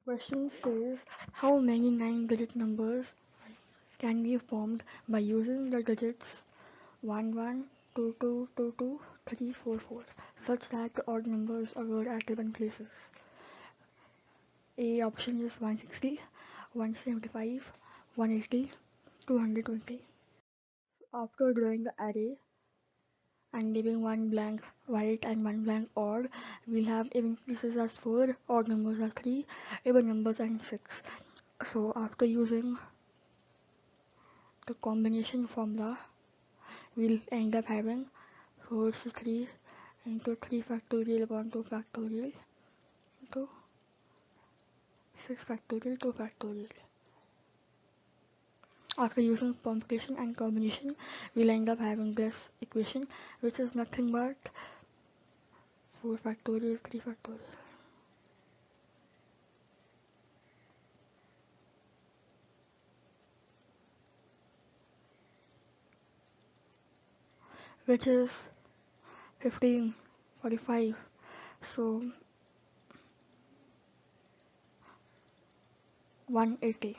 Question says, how many 9-digit numbers can be formed by using the digits 1 1, 2 2, 2 2, 3 4 4, such that the odd numbers occur at given places? A option is 160, 175, 180, 220. After drawing the array and leaving one blank white and one blank odd, we'll have even pieces as 4, odd numbers as 3, even numbers as 6. So after using the combination formula, we'll end up having 4 is 3 into 3 factorial upon 2 factorial into 6 factorial 2 factorial. After using permutation and combination, we'll end up having this equation, which is nothing but 4 factorial 3 factorial. Which is 1545. So 180.